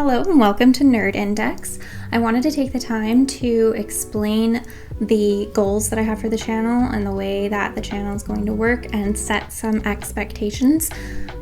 Hello and welcome to Nerd Index. I wanted to take the time to explain the goals that I have for the channel and the way that the channel is going to work and set some expectations.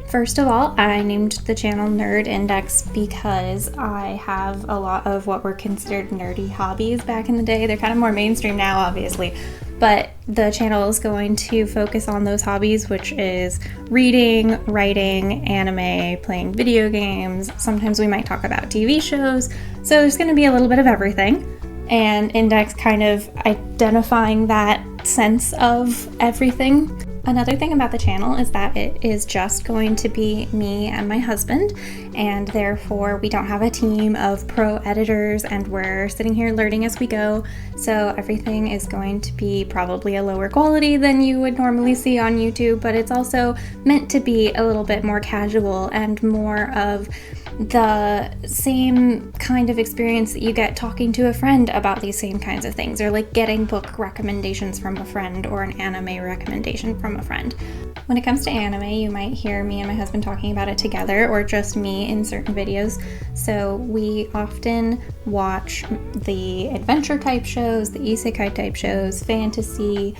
First of all, I named the channel Nerd Index because I have a lot of what were considered nerdy hobbies back in the day. They're kind of more mainstream now, obviously, but the channel is going to focus on those hobbies, which is reading, writing, anime, playing video games. Sometimes we might talk about TV shows. So there's going to be a little bit of everything. And Index kind of identifying that sense of everything. Another thing about the channel is that it is just going to be me and my husband, and therefore we don't have a team of pro editors and we're sitting here learning as we go. So everything is going to be probably a lower quality than you would normally see on YouTube, but it's also meant to be a little bit more casual and more of the same kind of experience that you get talking to a friend about these same kinds of things, or like getting book recommendations from a friend or an anime recommendation from a friend. When it comes to anime, you might hear me and my husband talking about it together or just me in certain videos. So we often watch the adventure type shows, the isekai type shows, fantasy,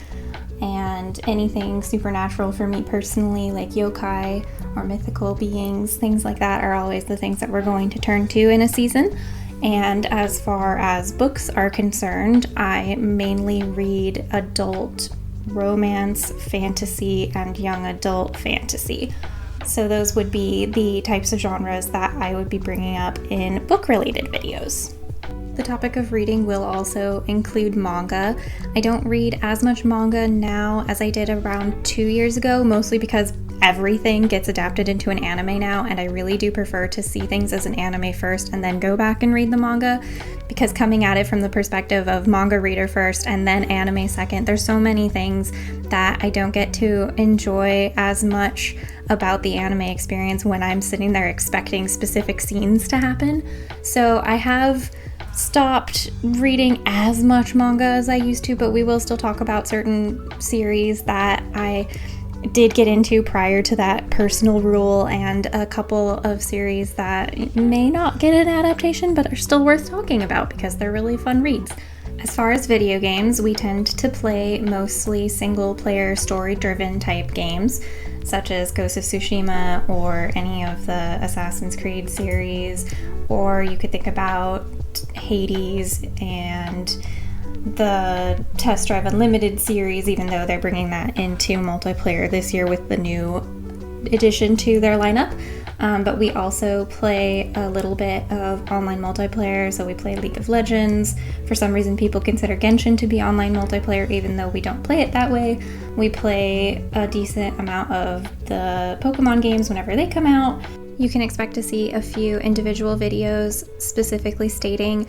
and anything supernatural for me personally, like yokai or mythical beings, things like that are always the things that we're going to turn to in a season. And as far as books are concerned, I mainly read adult romance, fantasy, and young adult fantasy. So those would be the types of genres that I would be bringing up in book-related videos. The topic of reading will also include manga. I don't read as much manga now as I did around 2 years ago, mostly because everything gets adapted into an anime now, and I really do prefer to see things as an anime first and then go back and read the manga, because coming at it from the perspective of manga reader first and then anime second, there's so many things that I don't get to enjoy as much about the anime experience when I'm sitting there expecting specific scenes to happen. So I have stopped reading as much manga as I used to, but we will still talk about certain series that I did get into prior to that personal rule, and a couple of series that may not get an adaptation but are still worth talking about because they're really fun reads. As far as video games, we tend to play mostly single-player, story-driven type games, such as Ghost of Tsushima or any of the Assassin's Creed series, or you could think about Hades and the Test Drive Unlimited series, even though they're bringing that into multiplayer this year with the new addition to their lineup. But we also play a little bit of online multiplayer, so we play League of Legends. For some reason, people consider Genshin to be online multiplayer, even though we don't play it that way. We play a decent amount of the Pokemon games whenever they come out. You can expect to see a few individual videos specifically stating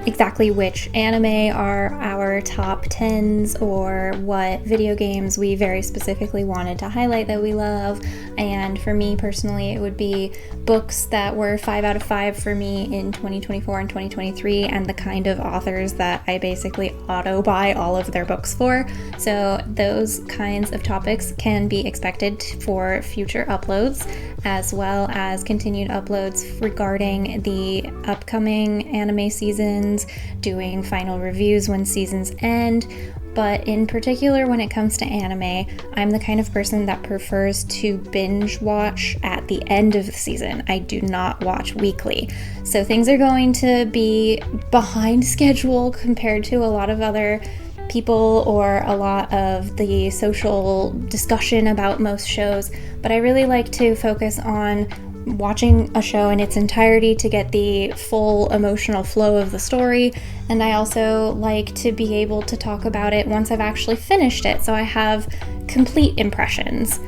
exactly which anime are our top 10s or what video games we very specifically wanted to highlight that we love. And for me personally, it would be books that were 5 out of 5 for me in 2024 and 2023, and the kind of authors that I basically auto-buy all of their books for. So those kinds of topics can be expected for future uploads, as well as continued uploads regarding the upcoming anime seasons, doing final reviews when seasons end. But in particular, when it comes to anime, I'm the kind of person that prefers to binge watch at the end of the season. I do not watch weekly. So things are going to be behind schedule compared to a lot of other people or a lot of the social discussion about most shows. But I really like to focus on watching a show in its entirety to get the full emotional flow of the story, and I also like to be able to talk about it once I've actually finished it, so I have complete impressions.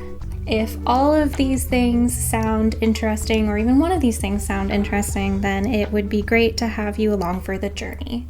If all of these things sound interesting, or even one of these things sound interesting, then it would be great to have you along for the journey.